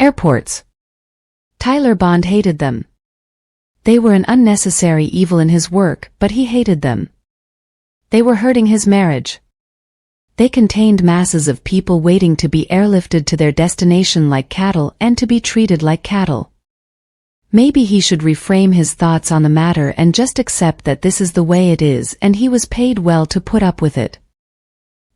Airports. Tyler Bond hated them. They were an unnecessary evil in his work, but he hated them. They were hurting his marriage. They contained masses of people waiting to be airlifted to their destination like cattle and to be treated like cattle. Maybe he should reframe his thoughts on the matter and just accept that this is the way it is, and he was paid well to put up with it.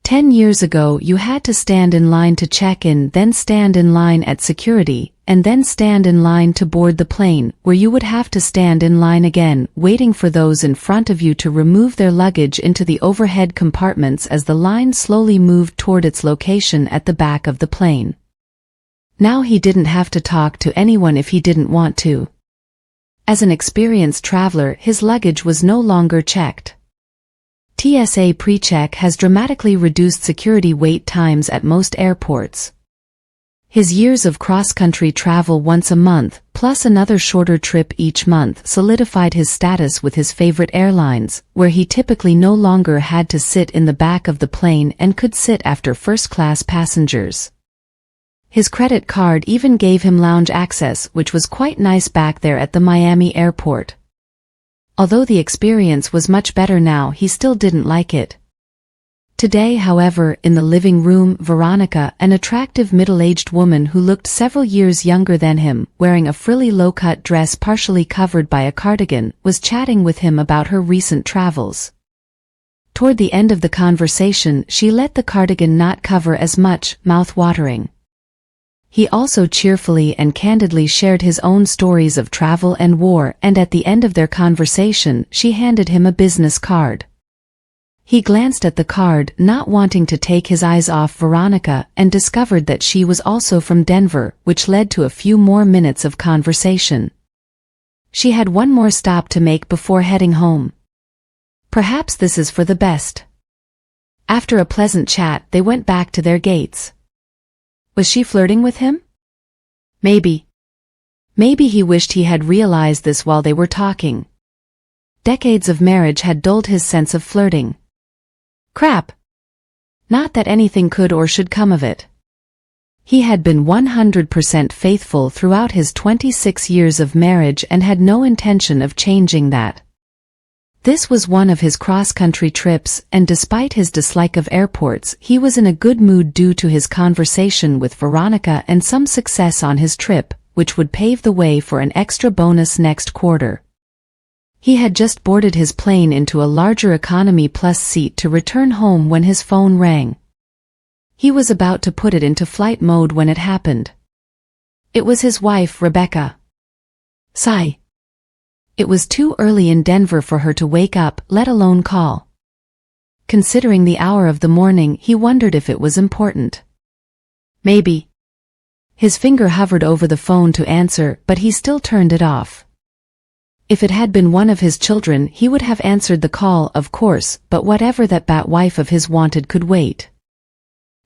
10 years ago you had to stand in line to check in, then stand in line at security, and then stand in line to board the plane, where you would have to stand in line again, waiting for those in front of you to remove their luggage into the overhead compartments as the line slowly moved toward its location at the back of the plane. Now he didn't have to talk to anyone if he didn't want to. As an experienced traveler, his luggage was no longer checked. TSA PreCheck has dramatically reduced security wait times at most airports. His years of cross-country travel once a month, plus another shorter trip each month, solidified his status with his favorite airlines, where he typically no longer had to sit in the back of the plane and could sit after first-class passengers. His credit card even gave him lounge access, which was quite nice back there at the Miami airport. Although the experience was much better now, he still didn't like it. Today, however, in the living room, Veronica, an attractive middle-aged woman who looked several years younger than him, wearing a frilly low-cut dress partially covered by a cardigan, was chatting with him about her recent travels. Toward the end of the conversation, she let the cardigan not cover as much, mouth-watering. He also cheerfully and candidly shared his own stories of travel and war, and at the end of their conversation, she handed him a business card. He glanced at the card, not wanting to take his eyes off Veronica, and discovered that she was also from Denver, which led to a few more minutes of conversation. She had one more stop to make before heading home. Perhaps this is for the best. After a pleasant chat, they went back to their gates. Was she flirting with him? Maybe. Maybe he wished he had realized this while they were talking. Decades of marriage had dulled his sense of flirting. Crap. Not that anything could or should come of it. He had been 100% faithful throughout his 26 years of marriage and had no intention of changing that. This was one of his cross-country trips, and despite his dislike of airports, he was in a good mood due to his conversation with Veronica and some success on his trip, which would pave the way for an extra bonus next quarter. He had just boarded his plane into a larger economy plus seat to return home when his phone rang. He was about to put it into flight mode when it happened. It was his wife, Rebecca. Sigh. It was too early in Denver for her to wake up, let alone call. Considering the hour of the morning, he wondered if it was important. Maybe. His finger hovered over the phone to answer, but he still turned it off. If it had been one of his children, he would have answered the call, of course, but whatever that bat wife of his wanted could wait.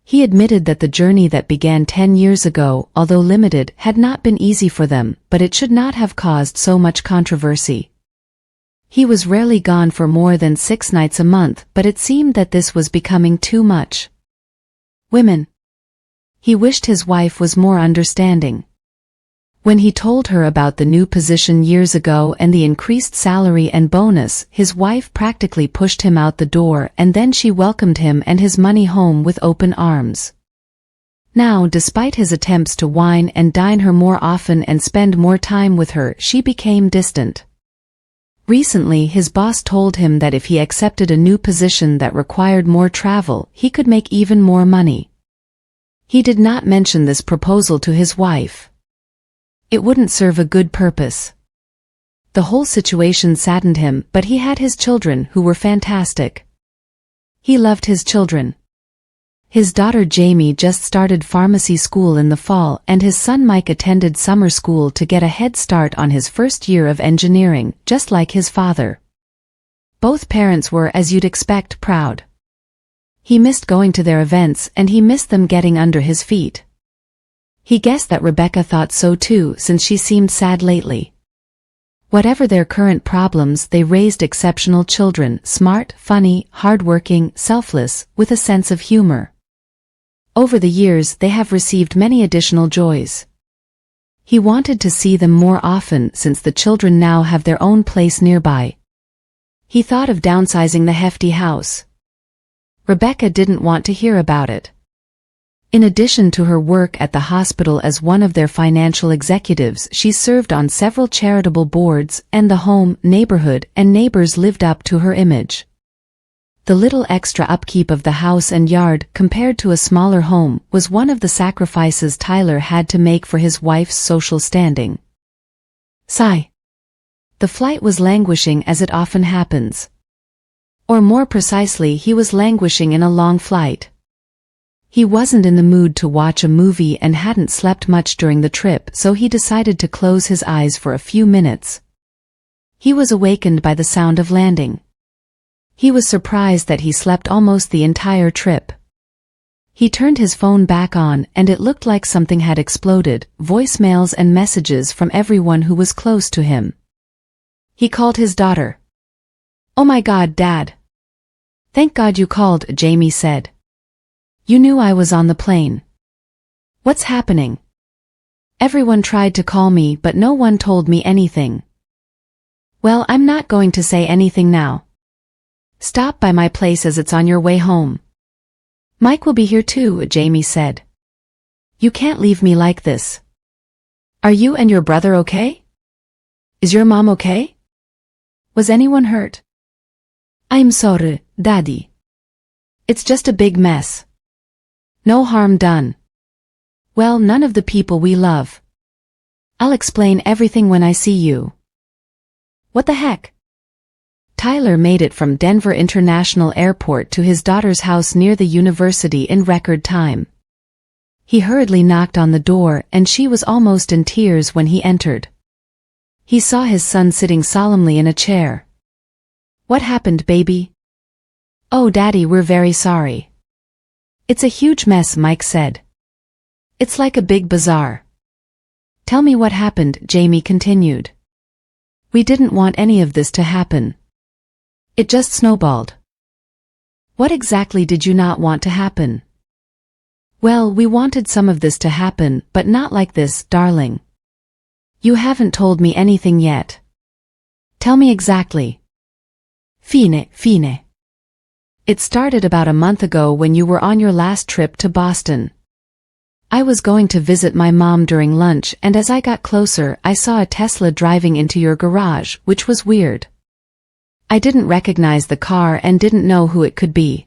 He admitted that the journey that began 10 years ago, although limited, had not been easy for them, but it should not have caused so much controversy. He was rarely gone for more than 6 nights a month, but it seemed that this was becoming too much. Women. He wished his wife was more understanding. When he told her about the new position years ago and the increased salary and bonus, his wife practically pushed him out the door, and then she welcomed him and his money home with open arms. Now, despite his attempts to wine and dine her more often and spend more time with her, she became distant. Recently, his boss told him that if he accepted a new position that required more travel, he could make even more money. He did not mention this proposal to his wife. It wouldn't serve a good purpose. The whole situation saddened him, but he had his children, who were fantastic. He loved his children. His daughter Jamie just started pharmacy school in the fall, and his son Mike attended summer school to get a head start on his first year of engineering, just like his father. Both parents were, as you'd expect, proud. He missed going to their events, and he missed them getting under his feet. He guessed that Rebecca thought so too, since she seemed sad lately. Whatever their current problems, they raised exceptional children, smart, funny, hardworking, selfless, with a sense of humor. Over the years, they have received many additional joys. He wanted to see them more often since the children now have their own place nearby. He thought of downsizing the hefty house. Rebecca didn't want to hear about it. In addition to her work at the hospital as one of their financial executives, she served on several charitable boards, and the home, neighborhood, and neighbors lived up to her image. The little extra upkeep of the house and yard, compared to a smaller home, was one of the sacrifices Tyler had to make for his wife's social standing. Sigh. The flight was languishing as it often happens. Or more precisely, he was languishing in a long flight. He wasn't in the mood to watch a movie and hadn't slept much during the trip, so he decided to close his eyes for a few minutes. He was awakened by the sound of landing. He was surprised that he slept almost the entire trip. He turned his phone back on, and it looked like something had exploded, voicemails and messages from everyone who was close to him. He called his daughter. "Oh my God, Dad. Thank God you called," Jamie said. "You knew I was on the plane. What's happening?" "Everyone tried to call me, but no one told me anything." "Well, I'm not going to say anything now. Stop by my place as it's on your way home." "Mike will be here too," Jamie said. "You can't leave me like this. Are you and your brother okay? Is your mom okay? Was anyone hurt?" "I'm sorry, Daddy. It's just a big mess. No harm done. Well, none of the people we love. I'll explain everything when I see you." "What the heck?" Tyler made it from Denver International Airport to his daughter's house near the university in record time. He hurriedly knocked on the door, and she was almost in tears when he entered. He saw his son sitting solemnly in a chair. "What happened, baby?" "Oh, Daddy, we're very sorry." "It's a huge mess," Mike said. "It's like a big bazaar." "Tell me what happened," Jamie continued. "We didn't want any of this to happen. It just snowballed." "What exactly did you not want to happen?" "Well, we wanted some of this to happen, but not like this, darling. You haven't told me anything yet. Tell me exactly." Fine. It started about a month ago when you were on your last trip to Boston. I was going to visit my mom during lunch, and as I got closer, I saw a Tesla driving into your garage, which was weird. I didn't recognize the car and didn't know who it could be.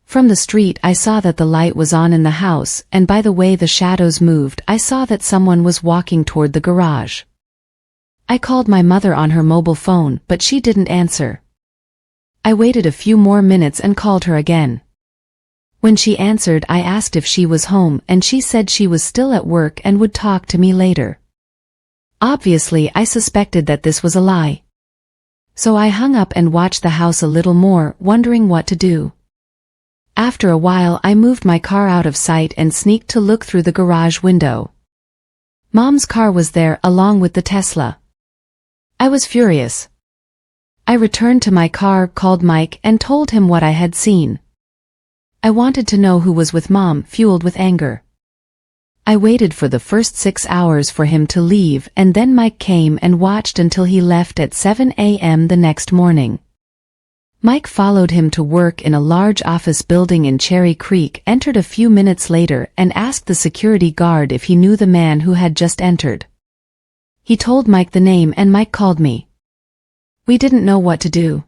From the street I saw that the light was on in the house, and by the way the shadows moved, I saw that someone was walking toward the garage. I called my mother on her mobile phone, but she didn't answer. I waited a few more minutes and called her again. When she answered, I asked if she was home, and she said she was still at work and would talk to me later. Obviously, I suspected that this was a lie. So I hung up and watched the house a little more, wondering what to do. After a while, I moved my car out of sight and sneaked to look through the garage window. Mom's car was there, along with the Tesla. I was furious. I returned to my car, called Mike, and told him what I had seen. I wanted to know who was with Mom, fueled with anger. I waited for the first 6 hours for him to leave, and then Mike came and watched until he left at 7 a.m. the next morning. Mike followed him to work in a large office building in Cherry Creek, entered a few minutes later, and asked the security guard if he knew the man who had just entered. He told Mike the name, and Mike called me. We didn't know what to do.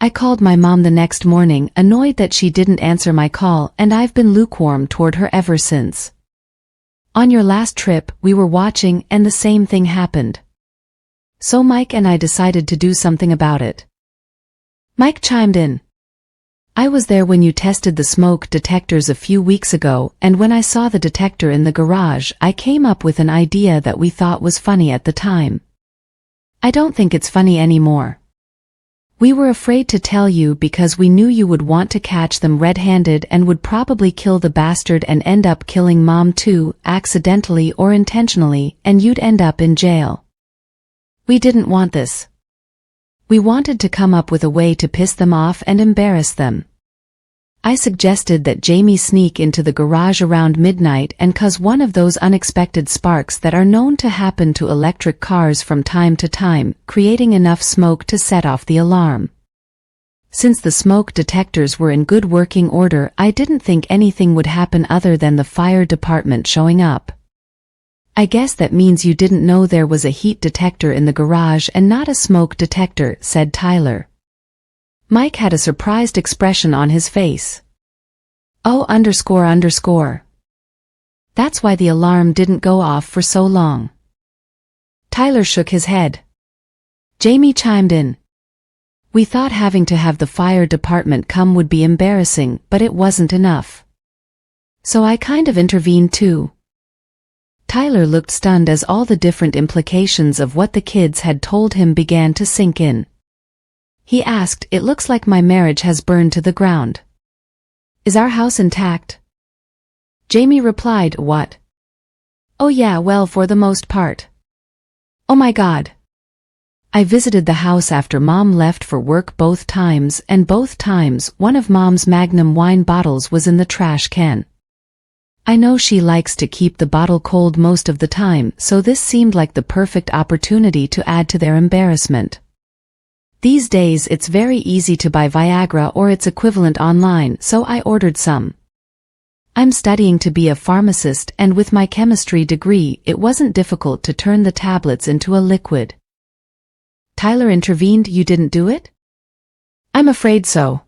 I called my mom the next morning, annoyed that she didn't answer my call, and I've been lukewarm toward her ever since. On your last trip, we were watching, and the same thing happened. So Mike and I decided to do something about it. Mike chimed in. I was there when you tested the smoke detectors a few weeks ago, and when I saw the detector in the garage, I came up with an idea that we thought was funny at the time. I don't think it's funny anymore. We were afraid to tell you because we knew you would want to catch them red-handed and would probably kill the bastard and end up killing Mom too, accidentally or intentionally, and you'd end up in jail. We didn't want this. We wanted to come up with a way to piss them off and embarrass them. I suggested that Jamie sneak into the garage around midnight and cause one of those unexpected sparks that are known to happen to electric cars from time to time, creating enough smoke to set off the alarm. Since the smoke detectors were in good working order, I didn't think anything would happen other than the fire department showing up. I guess that means you didn't know there was a heat detector in the garage and not a smoke detector, said Tyler. Mike had a surprised expression on his face. Oh, __. That's why the alarm didn't go off for so long. Tyler shook his head. Jamie chimed in. We thought having to have the fire department come would be embarrassing, but it wasn't enough. So I kind of intervened too. Tyler looked stunned as all the different implications of what the kids had told him began to sink in. He asked, "It looks like my marriage has burned to the ground. Is our house intact?" Jamie replied, "What? Oh yeah, well, for the most part. Oh my God. I visited the house after Mom left for work both times, and both times one of Mom's Magnum wine bottles was in the trash can. I know she likes to keep the bottle cold most of the time, so this seemed like the perfect opportunity to add to their embarrassment. These days it's very easy to buy Viagra or its equivalent online, so I ordered some. I'm studying to be a pharmacist, and with my chemistry degree it wasn't difficult to turn the tablets into a liquid." Tyler intervened. "You didn't do it?" "I'm afraid so.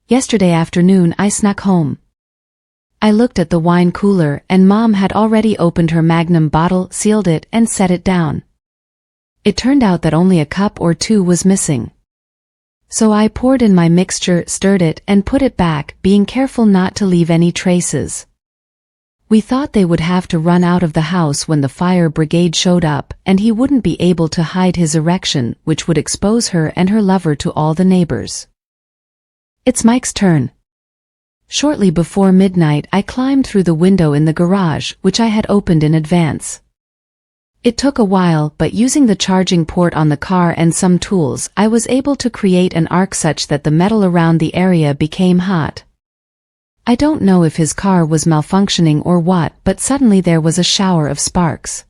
Yesterday afternoon I snuck home. I looked at the wine cooler and Mom had already opened her Magnum bottle, sealed it, and set it down. It turned out that only a cup or two was missing. So I poured in my mixture, stirred it, and put it back, being careful not to leave any traces. We thought they would have to run out of the house when the fire brigade showed up, and he wouldn't be able to hide his erection, which would expose her and her lover to all the neighbors. It's Mike's turn. Shortly before midnight I climbed through the window in the garage, which I had opened in advance. It took a while, but using the charging port on the car and some tools, I was able to create an arc such that the metal around the area became hot. I don't know if his car was malfunctioning or what, but suddenly there was a shower of sparks.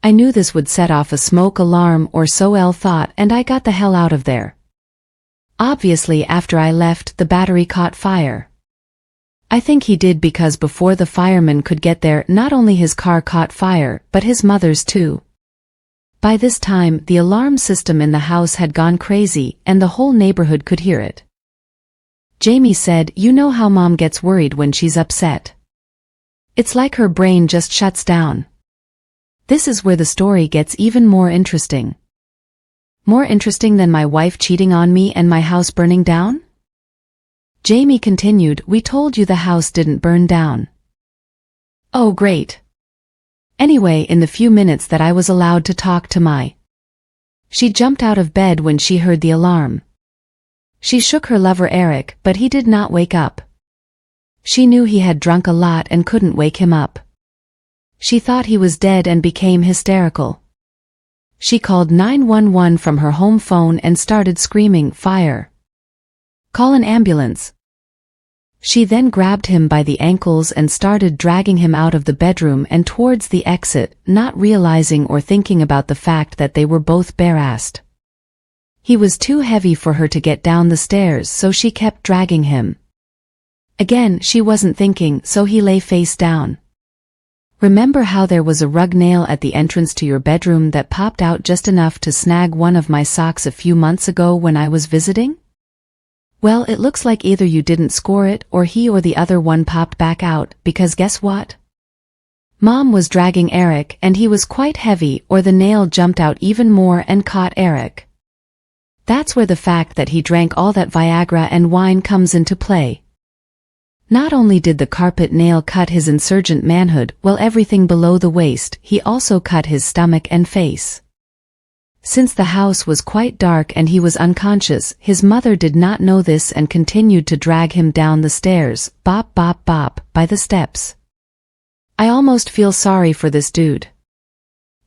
I knew this would set off a smoke alarm, or so Elle thought, and I got the hell out of there. Obviously after I left, the battery caught fire. I think he did because before the firemen could get there, not only his car caught fire, but his mother's too. By this time, the alarm system in the house had gone crazy, and the whole neighborhood could hear it. Jamie said, "You know how Mom gets worried when she's upset. It's like her brain just shuts down." This is where the story gets even more interesting. More interesting than my wife cheating on me and my house burning down? Jamie continued, "We told you the house didn't burn down." Oh great. Anyway, in the few minutes that I was allowed to talk to she jumped out of bed when she heard the alarm. She shook her lover Eric, but he did not wake up. She knew he had drunk a lot and couldn't wake him up. She thought he was dead and became hysterical. She called 911 from her home phone and started screaming, "Fire! Call an ambulance!" She then grabbed him by the ankles and started dragging him out of the bedroom and towards the exit, not realizing or thinking about the fact that they were both bare-assed. He was too heavy for her to get down the stairs, so she kept dragging him. Again, she wasn't thinking, so he lay face down. Remember how there was a rug nail at the entrance to your bedroom that popped out just enough to snag one of my socks a few months ago when I was visiting? Well, it looks like either you didn't score it or he or the other one popped back out, because guess what? Mom was dragging Eric and he was quite heavy, or the nail jumped out even more and caught Eric. That's where the fact that he drank all that Viagra and wine comes into play. Not only did the carpet nail cut his insurgent manhood, well, everything below the waist, he also cut his stomach and face. Since the house was quite dark and he was unconscious, his mother did not know this and continued to drag him down the stairs, bop bop bop, by the steps. I almost feel sorry for this dude.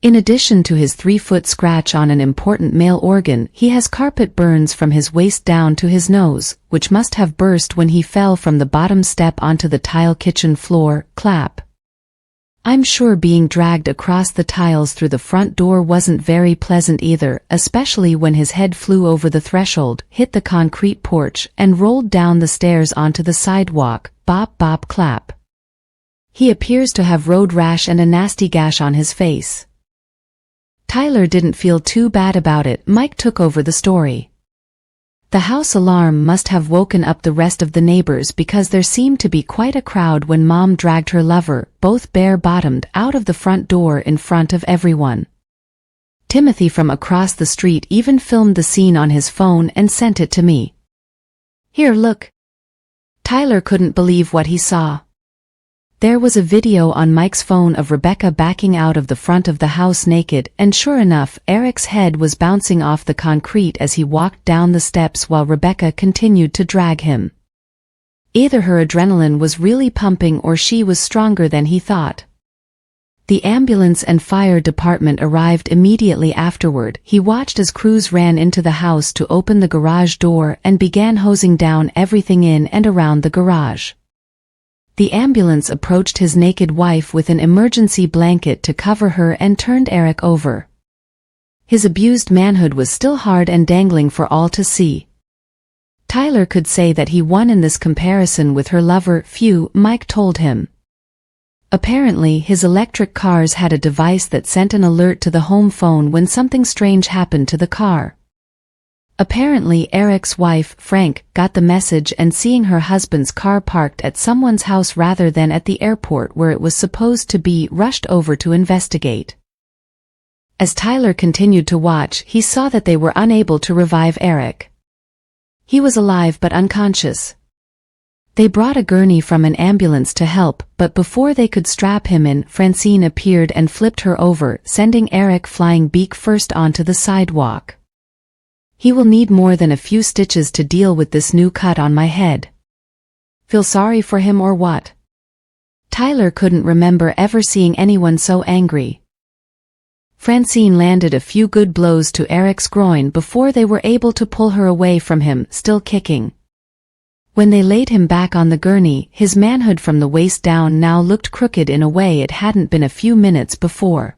In addition to his 3-foot scratch on an important male organ, he has carpet burns from his waist down to his nose, which must have burst when he fell from the bottom step onto the tile kitchen floor. Clap. I'm sure being dragged across the tiles through the front door wasn't very pleasant either, especially when his head flew over the threshold, hit the concrete porch, and rolled down the stairs onto the sidewalk. Bop bop clap. He appears to have road rash and a nasty gash on his face. Tyler didn't feel too bad about it. Mike took over the story. The house alarm must have woken up the rest of the neighbors because there seemed to be quite a crowd when Mom dragged her lover, both bare-bottomed, out of the front door in front of everyone. Timothy from across the street even filmed the scene on his phone and sent it to me. Here, look. Tyler couldn't believe what he saw. There was a video on Mike's phone of Rebecca backing out of the front of the house naked, and sure enough, Eric's head was bouncing off the concrete as he walked down the steps while Rebecca continued to drag him. Either her adrenaline was really pumping or she was stronger than he thought. The ambulance and fire department arrived immediately afterward. He watched as crews ran into the house to open the garage door and began hosing down everything in and around the garage. The ambulance approached his naked wife with an emergency blanket to cover her and turned Eric over. His abused manhood was still hard and dangling for all to see. Tyler could say that he won in this comparison with her lover. Phew, Mike told him. Apparently, his electric cars had a device that sent an alert to the home phone when something strange happened to the car. Apparently, Eric's wife, Frank, got the message and seeing her husband's car parked at someone's house rather than at the airport where it was supposed to be, rushed over to investigate. As Tyler continued to watch, he saw that they were unable to revive Eric. He was alive but unconscious. They brought a gurney from an ambulance to help, but before they could strap him in, Francine appeared and flipped her over, sending Eric flying beak first onto the sidewalk. He will need more than a few stitches to deal with this new cut on my head. Feel sorry for him or what? Tyler couldn't remember ever seeing anyone so angry. Francine landed a few good blows to Eric's groin before they were able to pull her away from him, still kicking. When they laid him back on the gurney, his manhood from the waist down now looked crooked in a way it hadn't been a few minutes before.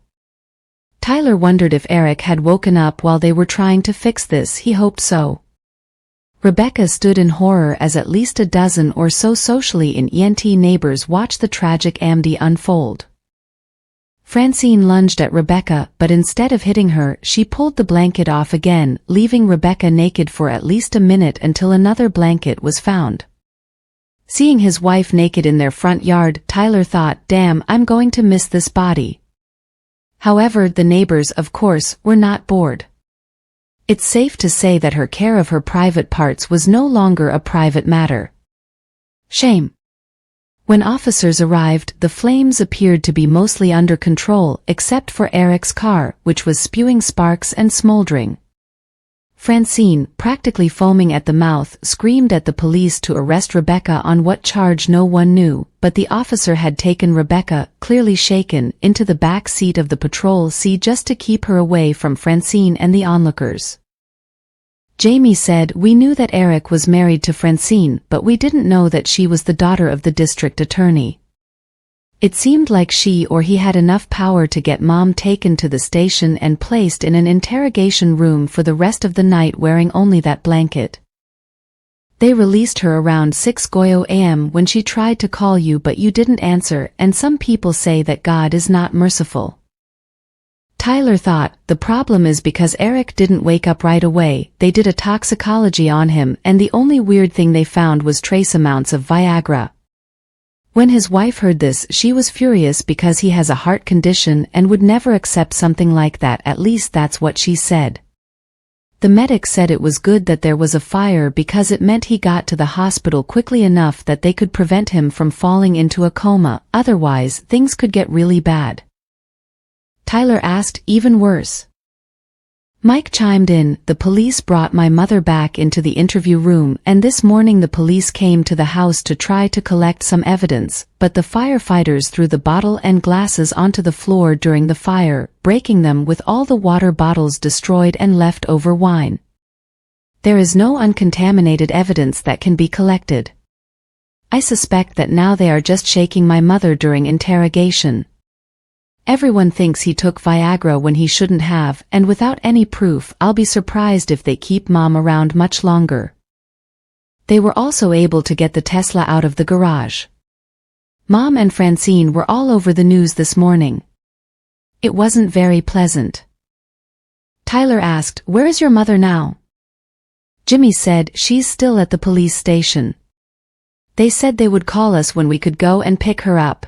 Tyler wondered if Eric had woken up while they were trying to fix this. He hoped so. Rebecca stood in horror as at least a dozen or so socially ENT neighbors watched the tragic AMD unfold. Francine lunged at Rebecca, but instead of hitting her, she pulled the blanket off again, leaving Rebecca naked for at least a minute until another blanket was found. Seeing his wife naked in their front yard, Tyler thought, damn, I'm going to miss this body. However, the neighbors, of course, were not bored. It's safe to say that her care of her private parts was no longer a private matter. Shame. When officers arrived, the flames appeared to be mostly under control, except for Eric's car, which was spewing sparks and smoldering. Francine, practically foaming at the mouth, screamed at the police to arrest Rebecca on what charge no one knew, but the officer had taken Rebecca, clearly shaken, into the back seat of the patrol car just to keep her away from Francine and the onlookers. Jamie said, "We knew that Eric was married to Francine, but we didn't know that she was the daughter of the district attorney. It seemed like she or he had enough power to get Mom taken to the station and placed in an interrogation room for the rest of the night wearing only that blanket. They released her around 6 a.m. when she tried to call you but you didn't answer, and some people say that God is not merciful." Tyler thought, the problem is because Eric didn't wake up right away. They did a toxicology on him and the only weird thing they found was trace amounts of Viagra. When his wife heard this, she was furious because he has a heart condition and would never accept something like that, at least that's what she said. The medic said it was good that there was a fire because it meant he got to the hospital quickly enough that they could prevent him from falling into a coma, otherwise things could get really bad. Tyler asked, even worse? Mike chimed in. The police brought my mother back into the interview room, and this morning the police came to the house to try to collect some evidence, but the firefighters threw the bottle and glasses onto the floor during the fire, breaking them with all the water bottles destroyed and leftover wine. There is no uncontaminated evidence that can be collected. I suspect that now they are just shaking my mother during interrogation. Everyone thinks he took Viagra when he shouldn't have, and without any proof, I'll be surprised if they keep Mom around much longer. They were also able to get the Tesla out of the garage. Mom and Francine were all over the news this morning. It wasn't very pleasant. Tyler asked, "Where is your mother now?" Jimmy said, "She's still at the police station. They said they would call us when we could go and pick her up."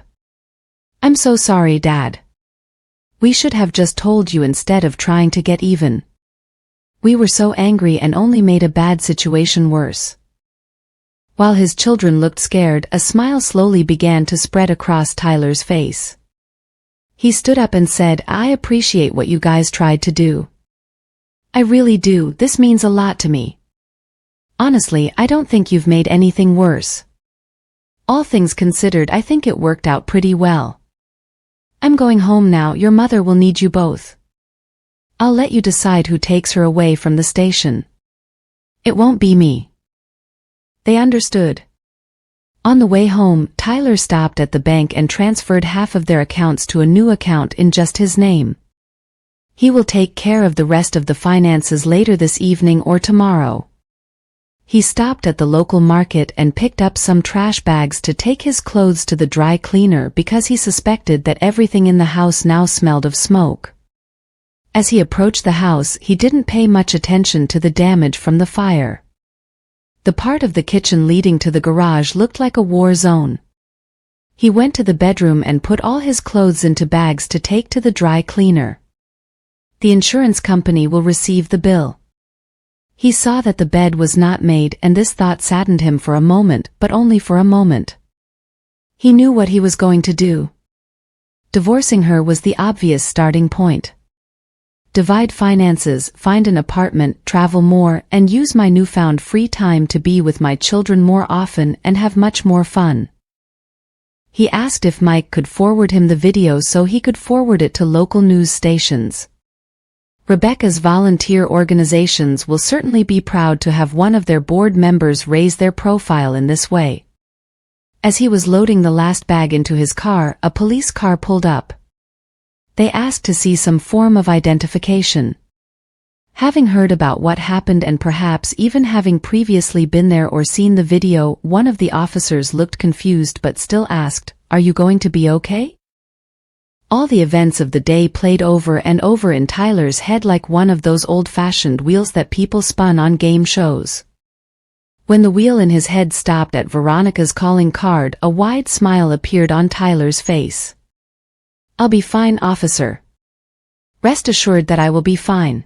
"I'm so sorry, Dad. We should have just told you instead of trying to get even. We were so angry and only made a bad situation worse." While his children looked scared, a smile slowly began to spread across Tyler's face. He stood up and said, "I appreciate what you guys tried to do. I really do. This means a lot to me. Honestly, I don't think you've made anything worse. All things considered, I think it worked out pretty well. I'm going home now. Your mother will need you both. I'll let you decide who takes her away from the station. It won't be me." They understood. On the way home, Tyler stopped at the bank and transferred half of their accounts to a new account in just his name. He will take care of the rest of the finances later this evening or tomorrow. He stopped at the local market and picked up some trash bags to take his clothes to the dry cleaner because he suspected that everything in the house now smelled of smoke. As he approached the house, he didn't pay much attention to the damage from the fire. The part of the kitchen leading to the garage looked like a war zone. He went to the bedroom and put all his clothes into bags to take to the dry cleaner. The insurance company will receive the bill. He saw that the bed was not made, and this thought saddened him for a moment, but only for a moment. He knew what he was going to do. Divorcing her was the obvious starting point. Divide finances, find an apartment, travel more, and use my newfound free time to be with my children more often and have much more fun. He asked if Mike could forward him the video so he could forward it to local news stations. Rebecca's volunteer organizations will certainly be proud to have one of their board members raise their profile in this way. As he was loading the last bag into his car, a police car pulled up. They asked to see some form of identification. Having heard about what happened and perhaps even having previously been there or seen the video, one of the officers looked confused but still asked, "Are you going to be okay?" All the events of the day played over and over in Tyler's head like one of those old-fashioned wheels that people spun on game shows. When the wheel in his head stopped at Veronica's calling card, a wide smile appeared on Tyler's face. "I'll be fine, officer. Rest assured that I will be fine."